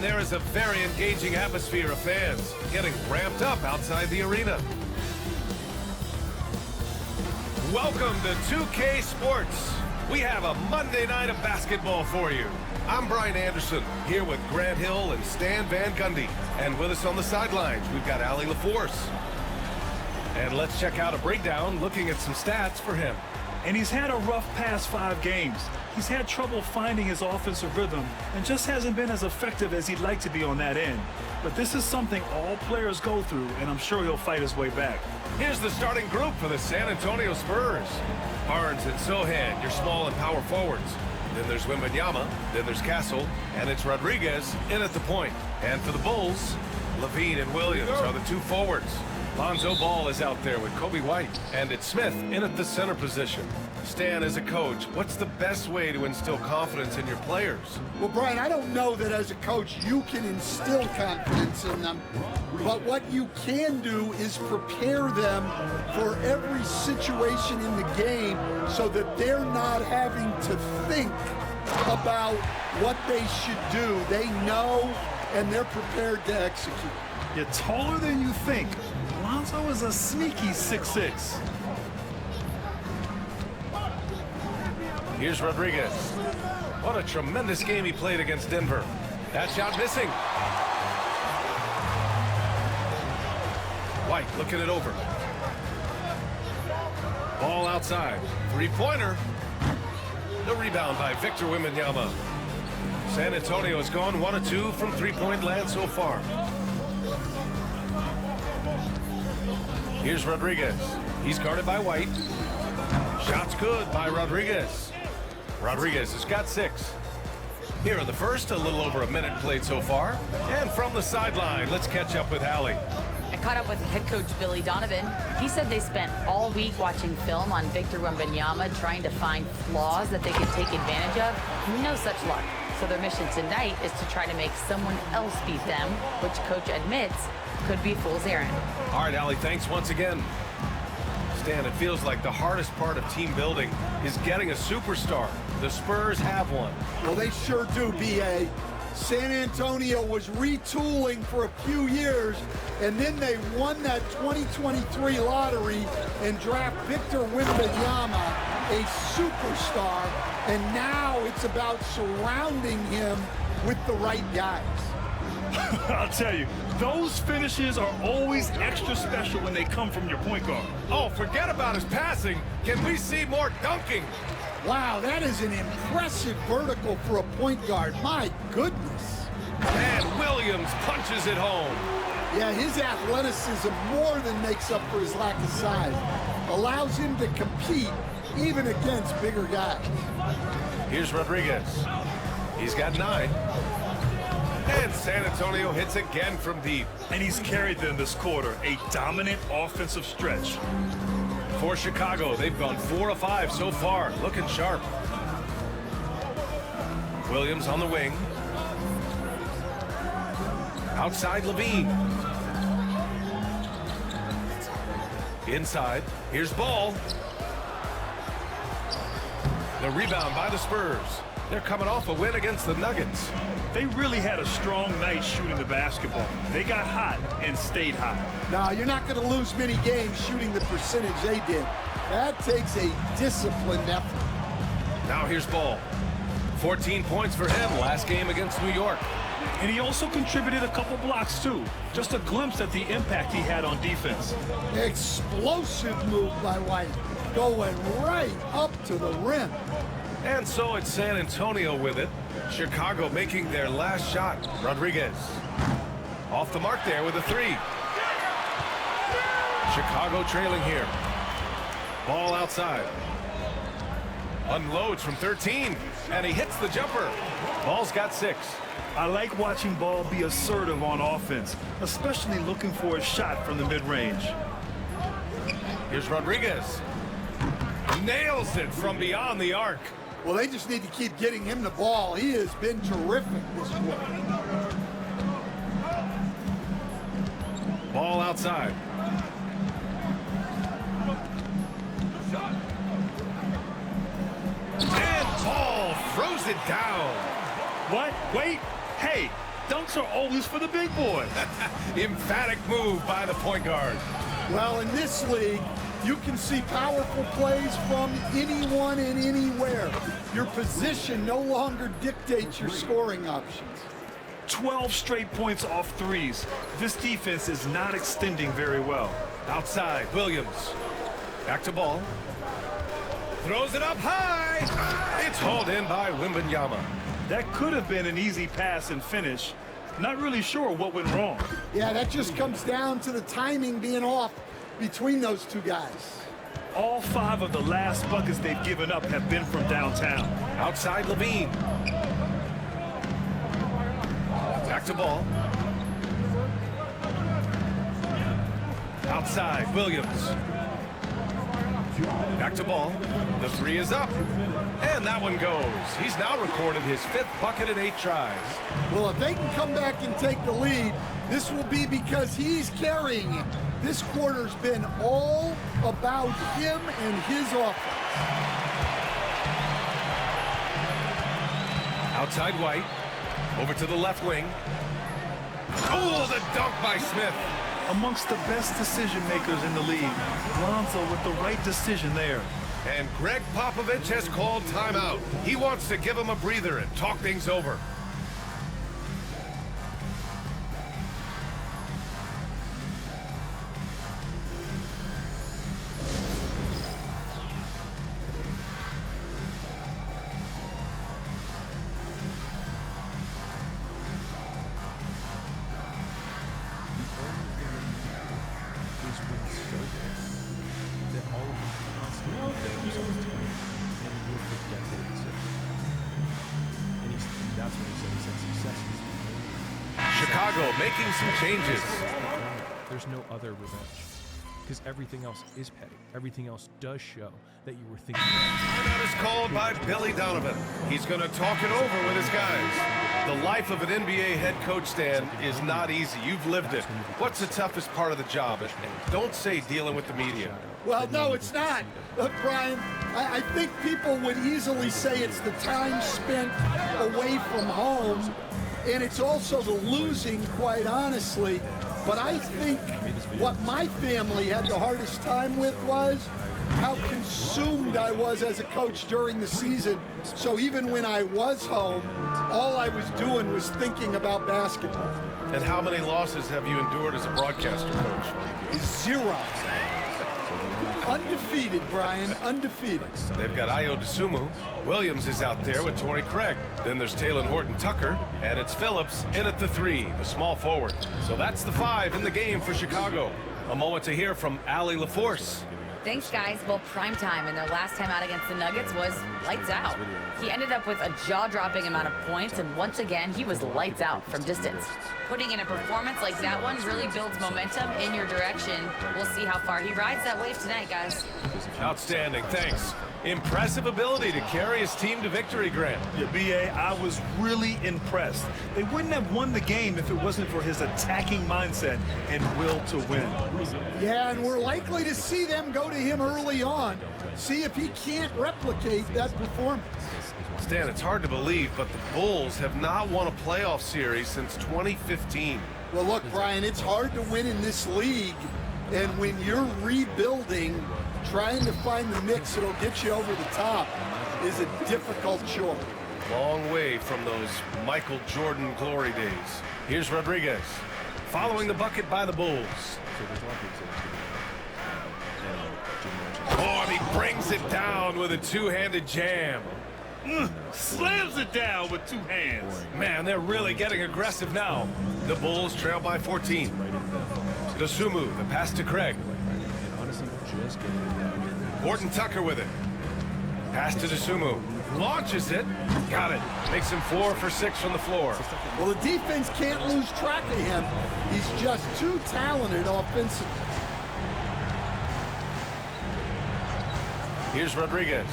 And there is a very engaging atmosphere of fans getting ramped up outside the arena. Welcome to 2K Sports. We have a Monday night of basketball for you. I'm Brian Anderson, here with Grant Hill and Stan Van Gundy. And with us on the sidelines, we've got Allie LaForce. And let's check out a breakdown looking at some stats for him. And he's had a rough past 5 games. He's had trouble finding his offensive rhythm and just hasn't been as effective as he'd like to be on that end. But this is something all players go through, and I'm sure he'll fight his way back. Here's the starting group for the San Antonio Spurs. Barnes and Sohan, your small and power forwards. Then there's Wembanyama, then there's Castle, and it's Rodriguez in at the point. And for the Bulls, Levine and Williams are the 2 forwards. Lonzo Ball is out there with Kobe White, and it's Smith in at the center position. Stan, as a coach, what's the best way to instill confidence in your players? Well, Brian, I don't know that as a coach you can instill confidence in them, but what you can do is prepare them for every situation in the game so that they're not having to think about what they should do. They know, and they're prepared to execute. You're taller than you think. Lonzo is a sneaky 6'6". Here's Rodriguez. What a tremendous game he played against Denver. That shot missing. White looking it over. Ball outside. 3-pointer. The rebound by Victor Wembanyama. San Antonio has gone 1 of 2 from 3-point land so far. Here's Rodriguez. He's guarded by White. Shot's good by Rodriguez. Rodriguez has got 6. Here in the first, a little over a minute played so far. And from the sideline, let's catch up with Allie. I caught up with head coach Billy Donovan. He said they spent all week watching film on Victor Wembanyama, trying to find flaws that they could take advantage of. No such luck. So their mission tonight is to try to make someone else beat them, which coach admits could be fool's errand. All right, Allie, thanks once again. Stan, it feels like the hardest part of team building is getting a superstar. The Spurs have one. Well, they sure do, B.A. San Antonio was retooling for a few years, and then they won that 2023 lottery and draft Victor Wembanyama, a superstar, and now it's about surrounding him with the right guys. I'll tell you, those finishes are always extra special when they come from your point guard. Oh, forget about his passing. Can we see more dunking? Wow, that is an impressive vertical for a point guard. My goodness. And Williams punches it home. Yeah, his athleticism more than makes up for his lack of size. Allows him to compete even against bigger guys. Here's Rodriguez. He's got 9. And San Antonio hits again from deep. And he's carried them this quarter, a dominant offensive stretch. For Chicago, they've gone 4 of 5 so far, looking sharp. Williams on the wing. Outside Levine. Inside, here's Ball. The rebound by the Spurs. They're coming off a win against the Nuggets. They really had a strong night shooting the basketball. They got hot and stayed hot. Now, you're not going to lose many games shooting the percentage they did. That takes a disciplined effort. Now here's Ball. 14 points for him last game against New York. And he also contributed a couple blocks, too. Just a glimpse at the impact he had on defense. Explosive move by White, going right up to the rim. And so it's San Antonio with it. Chicago making their last shot. Rodriguez. Off the mark there with a 3. Chicago trailing here. Ball outside. Unloads from 13. And he hits the jumper. Ball's got 6. I like watching Ball be assertive on offense, especially looking for a shot from the mid-range. Here's Rodriguez. Nails it from beyond the arc. Well, they just need to keep getting him the ball. He has been terrific this quarter. Ball outside. And Ball throws it down. What? Wait. Hey, Dunks are always for the big boys. Emphatic move by the point guard. Well, in this league, you can see powerful plays from anyone and anywhere. Your position no longer dictates your scoring options. 12 straight points off threes. This defense is not extending very well. Outside, Williams. Back to ball. Throws it up high. It's hauled in by Wembanyama. That could have been an easy pass and finish. Not really sure what went wrong. Yeah, that just comes down to the timing being off between those two guys. All 5 of the last buckets they've given up have been from downtown. Outside, Levine. Back to ball. Outside, Williams. Back to ball. The three is up. And that one goes. He's now recorded his 5th bucket in 8 tries. Well, if they can come back and take the lead, this will be because he's carrying it. This quarter's been all about him and his offense. Outside White. Over to the left wing. Oh, the dunk by Smith. Amongst the best decision makers in the league, Lonzo with the right decision there. And Greg Popovich has called timeout. He wants to give him a breather and talk things over. Chicago making some changes. There's no other revenge. Because everything else is petty. Everything else does show that you were thinking. Timeout is called by Billy Donovan. He's going to talk it over with his guys. The life of an NBA head coach, Stan, is not easy. You've lived it. What's the toughest part of the job? And don't say dealing with the media. Well, no, it's not. Look, Brian, I think people would easily say it's the time spent away from home, and it's also the losing, quite honestly. But I think what my family had the hardest time with was how consumed I was as a coach during the season. So even when I was home, all I was doing was thinking about basketball. And how many losses have you endured as a broadcaster coach? 0. Undefeated, Brian, undefeated. They've got Ayo Dosunmu. Williams is out there with Torrey Craig. Then there's Talen Horton-Tucker, and it's Phillips in at the 3, the small forward. So that's the 5 in the game for Chicago. A moment to hear from Allie LaForce. Thanks, guys. Well, prime time, and their last time out against the Nuggets was lights out. He ended up with a jaw-dropping amount of points, and once again, he was lights out from distance. Putting in a performance like that one really builds momentum in your direction. We'll see how far he rides that wave tonight, guys. Outstanding, thanks. Impressive ability to carry his team to victory, Grant. Yeah, B.A., I was really impressed. They wouldn't have won the game if it wasn't for his attacking mindset and will to win. Yeah, and we're likely to see them go to him early on. See if he can't replicate that performance. Stan, it's hard to believe, but the Bulls have not won a playoff series since 2015. Well, look, Brian, it's hard to win in this league. And when you're rebuilding, trying to find the mix that'll get you over the top is a difficult chore. Long way from those Michael Jordan glory days. Here's Rodriguez, following the bucket by the Bulls. Oh, and he brings it down with a two-handed jam. Slams it down with 2 hands. Man, they're really getting aggressive now. The Bulls trail by 14. Dosunmu, the pass to Craig. Horton-Tucker with it. Pass to Dosunmu. Launches it. Got it. Makes him 4 for 6 from the floor. Well, the defense can't lose track of him. He's just too talented offensively. Here's Rodriguez.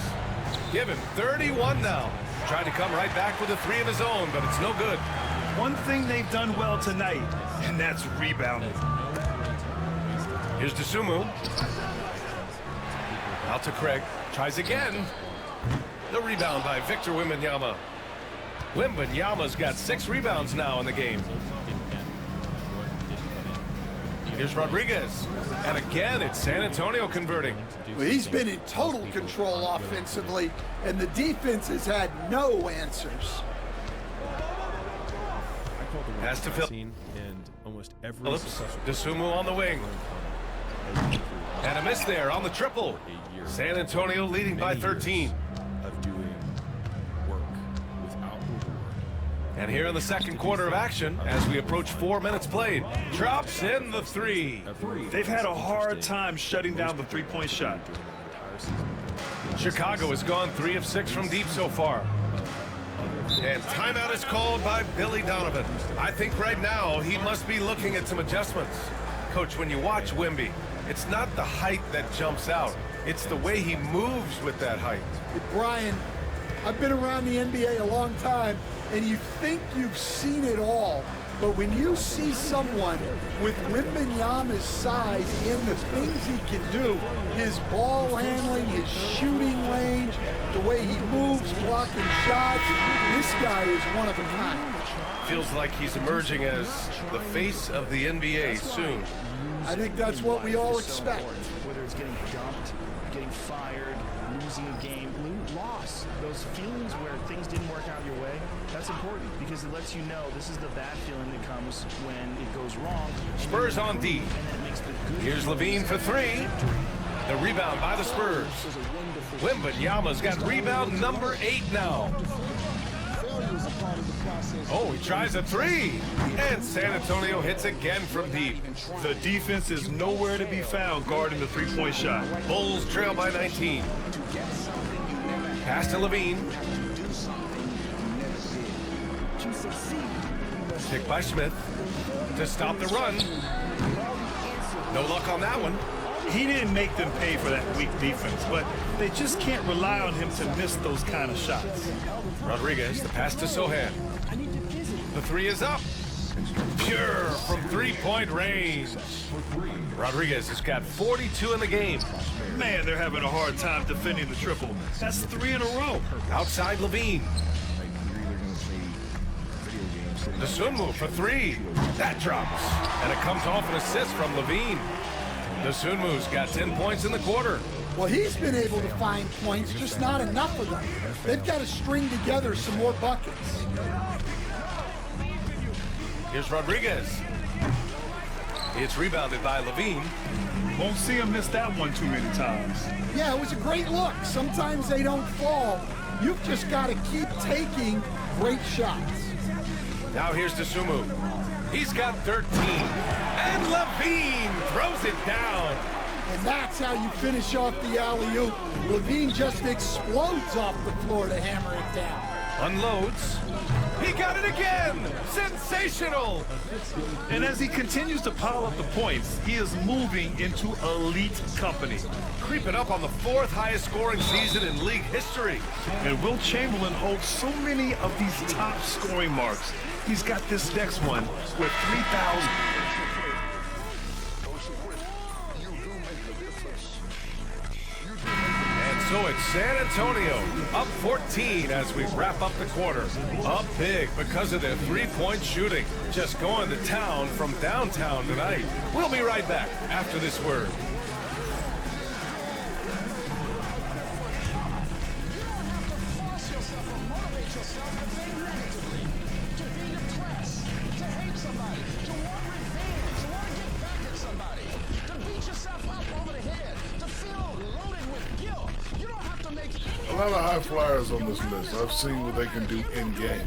Give him 31 now. Trying to come right back with a 3 of his own, but it's no good. One thing they've done well tonight, and that's rebounding. Here's Dosunmu. Out to Craig. Tries again. The rebound by Victor Wembanyama. Wembanyama's got 6 rebounds now in the game. Here's Rodriguez. And again, it's San Antonio converting. Well, he's been in total control offensively, and the defense has had no answers. Has to fill. And almost every Phillips, successful Dosunmu on the wing. And a miss there on the triple. San Antonio leading by 13. of doing work without reward. And here in the second quarter of action, as we approach 4 minutes played, drops in the 3. They've had a hard time shutting down the three-point shot. Chicago has gone 3 of 6 from deep so far. And timeout is called by Billy Donovan. I think right now he must be looking at some adjustments. Coach, when you watch Wemby, it's not the height that jumps out. It's the way he moves with that height. Brian, I've been around the NBA a long time, and you think you've seen it all. But when you see someone with Wembanyama's size and the things he can do, his ball handling, his shooting range, the way he moves, blocking shots, this guy is one of a kind. Feels like he's emerging as the face of the NBA soon. I think that's what we all expect. Whether it's getting dumped, getting fired, losing a game, loss, those feelings where things didn't work out your way, that's important because it lets you know this is the bad feeling that comes when it goes wrong. Spurs on D. And then it makes the good. Here's Levine for 3. The rebound by the Spurs. Wembanyama's got rebound number 8 now. Oh, he tries a 3. And San Antonio hits again from deep. The defense is nowhere to be found guarding the three-point shot. Bulls trail by 19. Pass to Levine. Pick by Smith to stop the run. No luck on that one. He didn't make them pay for that weak defense, but they just can't rely on him to miss those kind of shots. Rodriguez, the pass to Sohan. The 3 is up. Pure from three-point range. Rodriguez has got 42 in the game. Man, they're having a hard time defending the triple. That's 3 in a row. Outside Levine. Dosunmu for 3. That drops. And it comes off an assist from Levine. Dosunmu's got 10 points in the quarter. Well, he's been able to find points, just not enough of them. They've got to string together some more buckets. Here's Rodriguez. It's rebounded by Levine. Won't see him miss that one too many times. Yeah, it was a great look. Sometimes they don't fall. You've just got to keep taking great shots. Now here's Dosunmu. He's got 13. And Levine throws it down. And that's how you finish off the alley-oop. Levine just explodes off the floor to hammer it down. Unloads. He got it again! Sensational! And as he continues to pile up the points, he is moving into elite company. Creeping up on the 4th highest scoring season in league history. And Will Chamberlain holds so many of these top scoring marks. He's got this next one with 3,000. So it's San Antonio up 14 as we wrap up the quarter. Up big because of their three-point shooting. Just going to town from downtown tonight. We'll be right back after this word. A lot of high flyers on this list. I've seen what they can do in game.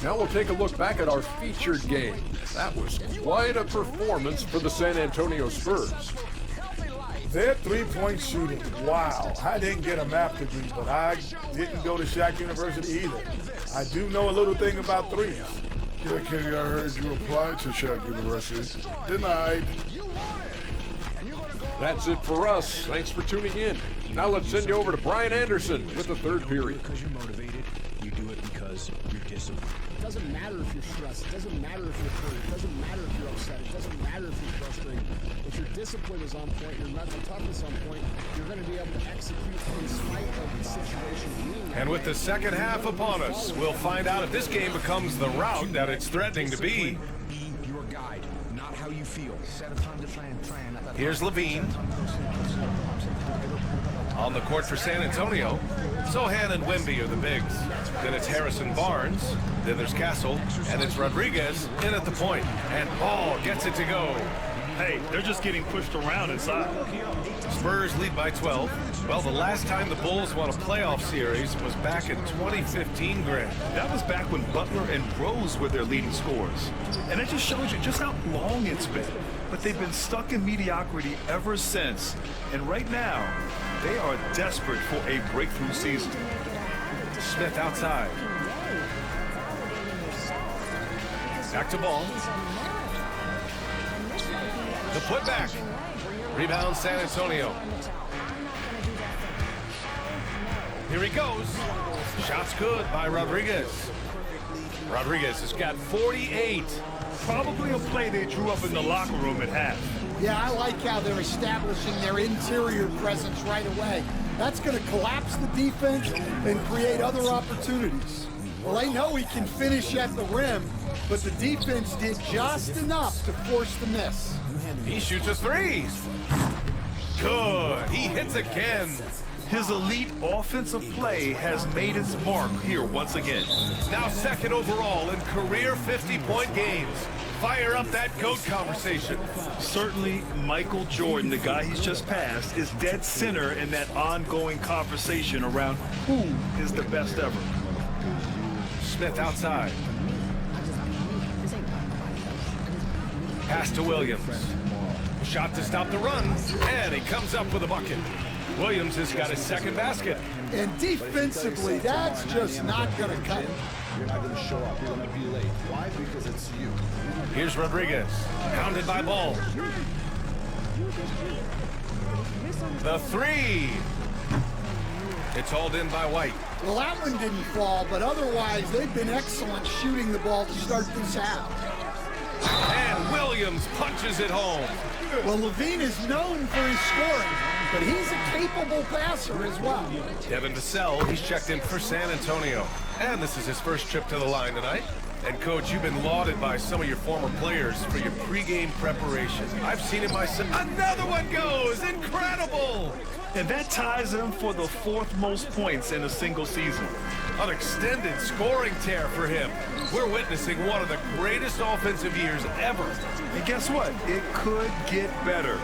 Now we'll take a look back at our featured game. That was quite a performance for the San Antonio Spurs. Their three-point shooting, wow. I didn't get a math degree, but I didn't go to Shaq University either. I do know a little thing about threes. Yeah, Kenny, I heard you applied to Shaq University. Denied. That's it for us. Thanks for tuning in. Now let's send you over to Brian Anderson with the third period. Because you're motivated, you do it because you're disciplined. It doesn't matter if you're stressed. It doesn't matter if you're hurt. It doesn't matter if you're upset. It doesn't matter if you're frustrated. If if your discipline is on point, your mental toughness on point, you're going to be able to execute in spite of the situation. And with the second half upon us, we'll find out if this game becomes the route that it's threatening to be. Be your guide, not how you feel. Here's Levine. On the court for San Antonio, Sohan and Wemby are the bigs. Then it's Harrison Barnes. Then there's Castle. And it's Rodriguez in at the point. And Ball gets it to go. Hey, they're just getting pushed around inside. Spurs lead by 12. Well, the last time the Bulls won a playoff series was back in 2015, Grant. That was back when Butler and Rose were their leading scorers. And it just shows you just how long it's been. But they've been stuck in mediocrity ever since. And right now, they are desperate for a breakthrough season. Smith outside. Back to Ball. The putback. Rebound San Antonio. Here he goes. Shot's good by Rodriguez. Rodriguez has got 48. Probably a play they drew up in the locker room at half. Yeah, I like how they're establishing their interior presence right away. That's going to collapse the defense and create other opportunities. Well, they know he can finish at the rim, but the defense did just enough to force the miss. He shoots a three. Good. He hits again. His elite offensive play has made its mark here once again. Now second overall in career 50-point games. Fire up that GOAT conversation. Certainly, Michael Jordan, the guy he's just passed, is dead center in that ongoing conversation around who is the best ever. Smith outside. Pass to Williams. Shot to stop the run, and he comes up with a bucket. Williams has got his second basket. And defensively, that's just not going to cut it. You're not going to show up. You're going to be late. Why? Because it's you. Here's Rodriguez, pounded by Ball. The three. It's hauled in by White. Well, that one didn't fall, but otherwise, they've been excellent shooting the ball to start this half. And Williams punches it home. Well, Levine is known for his scoring, but he's a capable passer as well. Devin Vassell, he's checked in for San Antonio. And this is his first trip to the line tonight. And Coach, you've been lauded by some of your former players for your pregame preparation. I've seen it myself. Another one goes! Incredible! And that ties him for the fourth most points in a single season. An extended scoring tear for him. We're witnessing one of the greatest offensive years ever. And guess what? It could get better.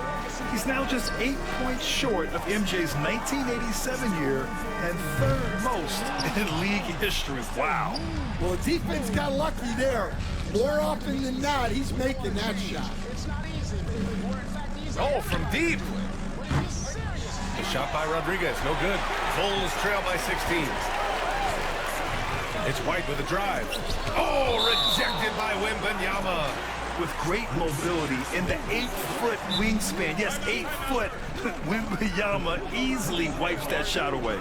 He's now just 8 points short of MJ's 1987 year and third most in league history. Wow. Well, the defense got lucky there. More often than not, he's making that shot. Oh, from deep. The shot by Rodriguez, no good. Bulls trail by 16. It's White with a drive. Oh, rejected by Wembanyama. With great mobility in the 8-foot wingspan. Yes, 8 foot. Wembanyama easily wipes that shot away.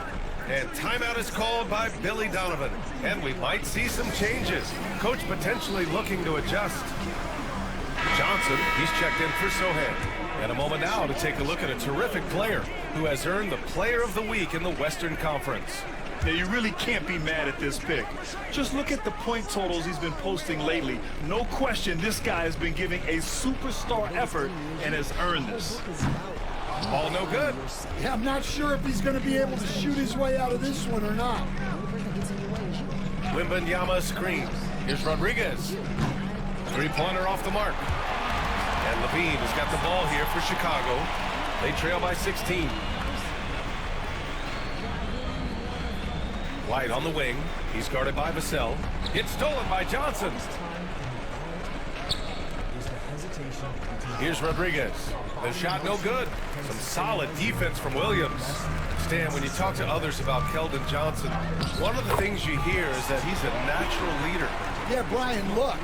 And timeout is called by Billy Donovan. And we might see some changes. Coach potentially looking to adjust. Johnson, he's checked in for Sohan. And a moment now to take a look at a terrific player who has earned the Player of the Week in the Western Conference. Now, you really can't be mad at this pick. Just look at the point totals he's been posting lately. No question, this guy has been giving a superstar effort and has earned this. Ball no good. Yeah, I'm not sure if he's going to be able to shoot his way out of this one or not. Wembanyama screens. Here's Rodriguez. Three-pointer off the mark. And Levine has got the ball here for Chicago. They trail by 16. White on the wing. He's guarded by Vassell. It's stolen by Johnson. Here's Rodriguez. The shot no good. Some solid defense from Williams. Stan, when you talk to others about Keldon Johnson, one of the things you hear is that he's a natural leader. Yeah, Brian, look.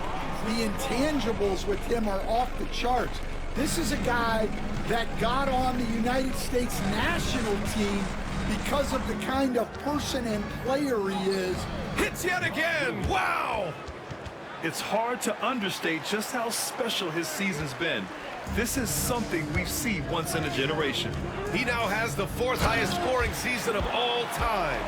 The intangibles with him are off the charts. This is a guy that got on the United States national team because of the kind of person and player he is. Hits yet again! Wow! It's hard to understate just how special his season's been. This is something we see once in a generation. He now has the 4th highest scoring season of all time.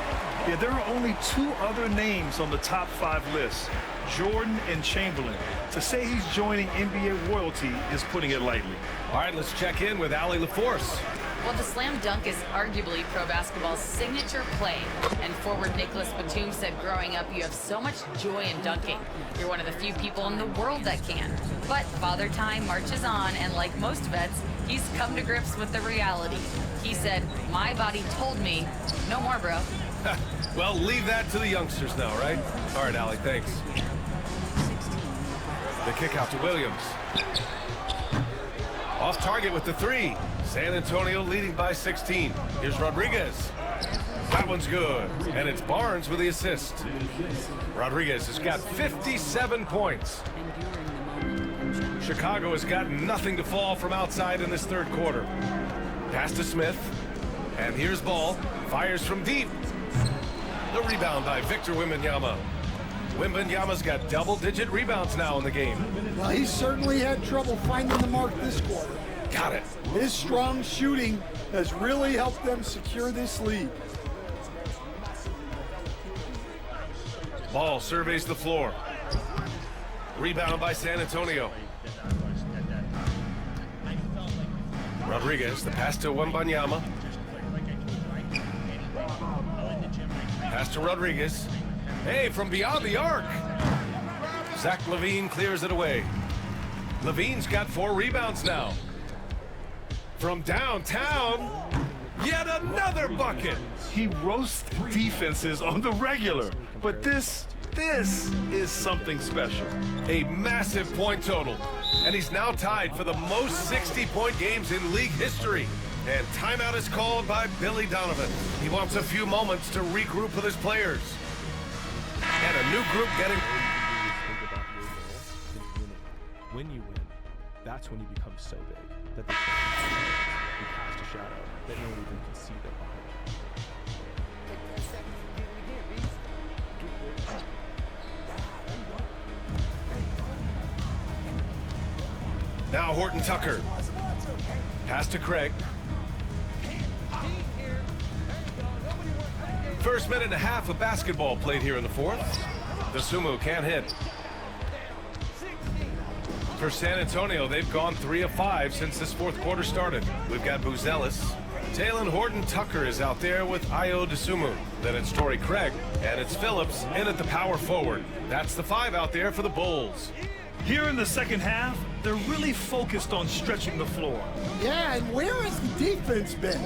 Yeah, there are only 2 other names on the top 5 list, Jordan and Chamberlain. To say he's joining NBA royalty is putting it lightly. All right, let's check in with Allie LaForce. Well, the slam dunk is arguably pro basketball's signature play. And forward Nicholas Batum said growing up, you have so much joy in dunking. You're one of the few people in the world that can. But Father Time marches on, and like most vets, he's come to grips with the reality. He said, my body told me, no more, bro. Well, leave that to the youngsters now, right? All right, Allie, thanks. The kick out to Williams. Off target with the 3. San Antonio leading by 16. Here's Rodriguez. That one's good. And it's Barnes with the assist. Rodriguez has got 57 points. Chicago has got nothing to fall from outside in this 3rd quarter. Pass to Smith. And here's Ball. Fires from deep. The rebound by Victor Wembanyama. Wembanyama's got double-digit rebounds now in the game. Well, he certainly had trouble finding the mark this quarter. Got it. His strong shooting has really helped them secure this lead. Ball surveys the floor. Rebound by San Antonio. Rodriguez, the pass to Wembanyama. Pass to Rodriguez. Hey, from beyond the arc. Zach LaVine clears it away. LaVine's got 4 rebounds now. From downtown, yet another bucket. He roasts defenses on the regular, but this is something special. A massive point total, and he's now tied for the most 60-point games in league history. And timeout is called by Billy Donovan. He wants a few moments to regroup with his players. And a new group getting... When you win, that's when you become so big that they you cast a shadow that no one even can see they're behind. Now Horton Tucker. Pass to Craig. First minute and a half of basketball played here in the 4th. Dosunmu can't hit. For San Antonio, they've gone 3 of 5 since this 4th quarter started. We've got Buzelis. Talen Horton Tucker is out there with Ayo Dosunmu. Then it's Torrey Craig, and it's Phillips in at the power forward. That's the 5 out there for the Bulls. Here in the 2nd half, they're really focused on stretching the floor. Yeah, and where has the defense been?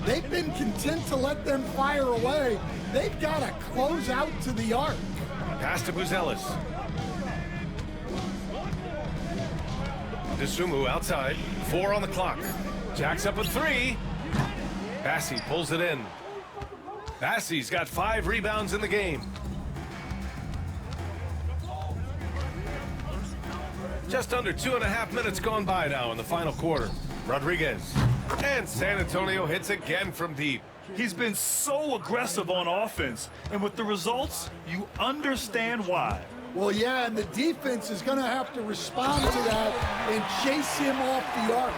They've been content to let them fire away. They've got to close out to the arc. Pass to Buzelis. Dosunmu outside. 4 on the clock. Jacks up a 3. Bassey pulls it in. Bassey's got 5 rebounds in the game. Just under 2.5 minutes gone by now in the final quarter. Rodriguez. And San Antonio hits again from deep. He's been so aggressive on offense, and with the results, you understand why. Well, yeah, and the defense is going to have to respond to that and chase him off the arc.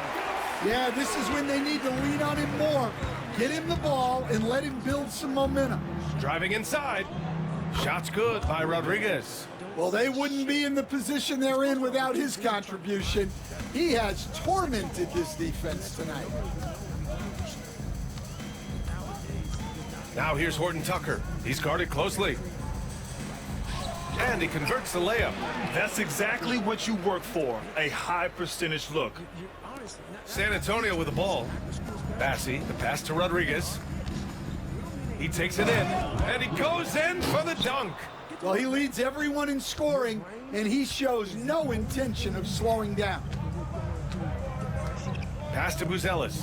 Yeah, this is when they need to lean on him more. Get him the ball and let him build some momentum. Driving inside. Shot's good by Rodriguez. Well, they wouldn't be in the position they're in without his contribution. He has tormented this defense tonight. Now here's Horton Tucker. He's guarded closely. And he converts the layup. That's exactly what you work for, a high percentage look. San Antonio with the ball. Bassey, the pass to Rodriguez. He takes it in, and he goes in for the dunk. Well, he leads everyone in scoring, and he shows no intention of slowing down. Pass to Buzelis.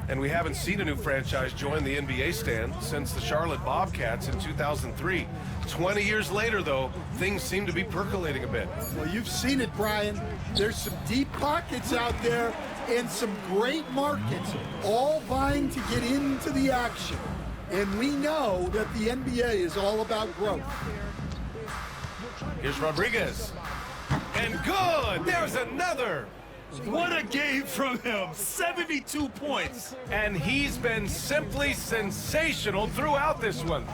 And we haven't seen a new franchise join the NBA stand since the Charlotte Bobcats in 2003. 20 years later, though, things seem to be percolating a bit. Well, you've seen it, Brian. There's some deep pockets out there and some great markets, all vying to get into the action. And we know that the NBA is all about growth. Here's Rodriguez. And good! There's another! What a game from him. 72 points. And he's been simply sensational throughout this one.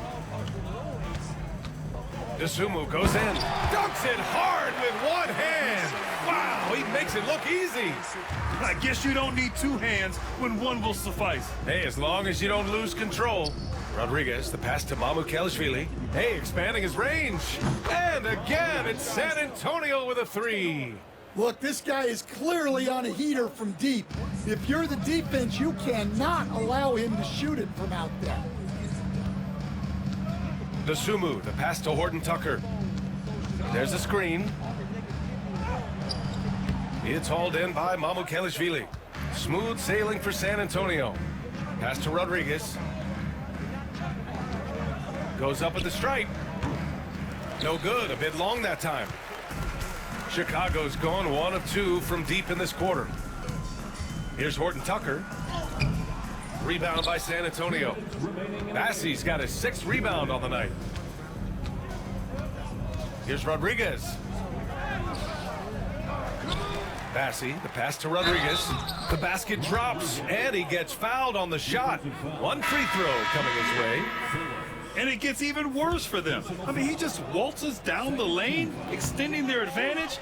Dosunmu goes in, dunks it hard with one hand. Wow, he makes it look easy. I guess you don't need two hands when one will suffice. Hey, as long as you don't lose control. Rodriguez, the pass to Mamukelashvili. Hey, expanding his range. And again, it's San Antonio with a three. Look, this guy is clearly on a heater from deep. If you're the defense, you cannot allow him to shoot it from out there. Dosunmu, the pass to Horton Tucker. There's a screen. It's hauled in by Mamukelashvili. Smooth sailing for San Antonio. Pass to Rodriguez. Goes up at the stripe. No good, a bit long that time. Chicago's gone 1 of 2 from deep in this quarter. Here's Horton Tucker. Rebound by San Antonio. Bassey's got his 6th rebound on the night. Here's Rodriguez. Bassey, the pass to Rodriguez. The basket drops, and he gets fouled on the shot. 1 free throw coming his way. And it gets even worse for them. I mean, he just waltzes down the lane, extending their advantage.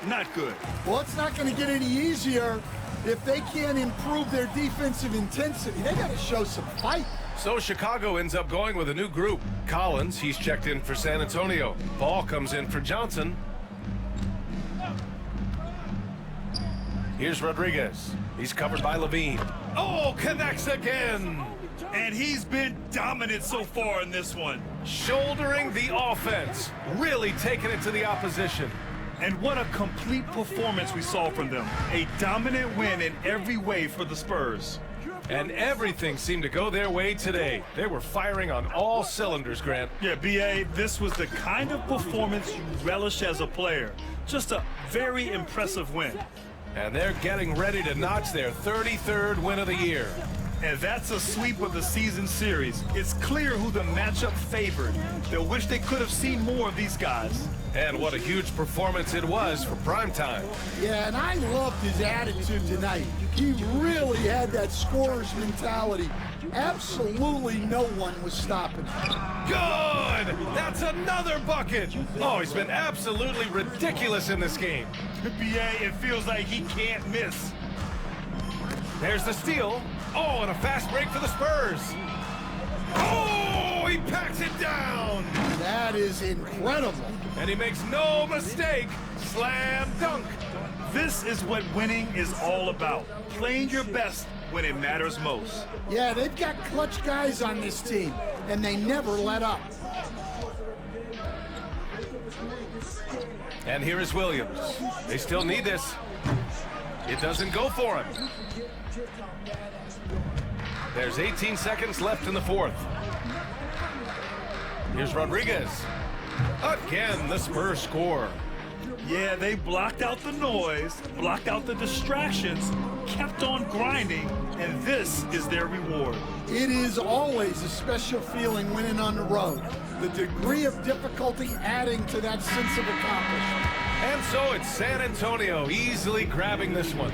Not good. Well, it's not going to get any easier if they can't improve their defensive intensity. They got to show some fight. So Chicago ends up going with a new group. Collins, he's checked in for San Antonio. Ball comes in for Johnson. Here's Rodriguez. He's covered by Levine. Oh, connects again. And he's been dominant so far in this one. Shouldering the offense. Really taking it to the opposition. And what a complete performance we saw from them. A dominant win in every way for the Spurs. And everything seemed to go their way today. They were firing on all cylinders, Grant. Yeah, B.A., this was the kind of performance you relish as a player. Just a very impressive win. And they're getting ready to notch their 33rd win of the year. And that's a sweep of the season series. It's clear who the matchup favored. They'll wish they could have seen more of these guys. And what a huge performance it was for primetime. Yeah, and I loved his attitude tonight. He really had that scorer's mentality. Absolutely no one was stopping him. Good! That's another bucket! Oh, he's been absolutely ridiculous in this game. B.A., it feels like he can't miss. There's the steal. Oh, and a fast break for the Spurs. Oh, he packs it down. That is incredible. And he makes no mistake. Slam dunk. This is what winning is all about. Playing your best when it matters most. Yeah, they've got clutch guys on this team, and they never let up. And here is Williams. They still need this. It doesn't go for him. There's 18 seconds left in the fourth. Here's Rodriguez. Again, the Spurs score. Yeah, they blocked out the noise, blocked out the distractions, kept on grinding, and this is their reward. It is always a special feeling winning on the road. The degree of difficulty adding to that sense of accomplishment. And so it's San Antonio easily grabbing this one.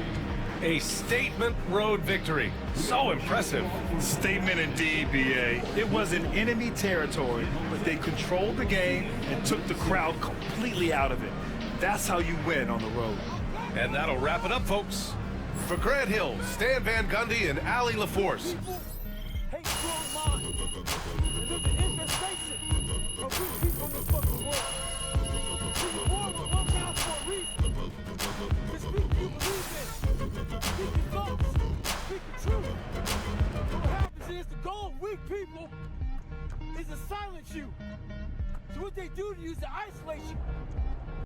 A statement road victory. So impressive. Statement indeed, B.A. It was in enemy territory, but they controlled the game and took the crowd completely out of it. That's how you win on the road. And that'll wrap it up, folks. For Grant Hill, Stan Van Gundy, and Allie LaForce. People is to silence you. So what they do to you is to isolate you.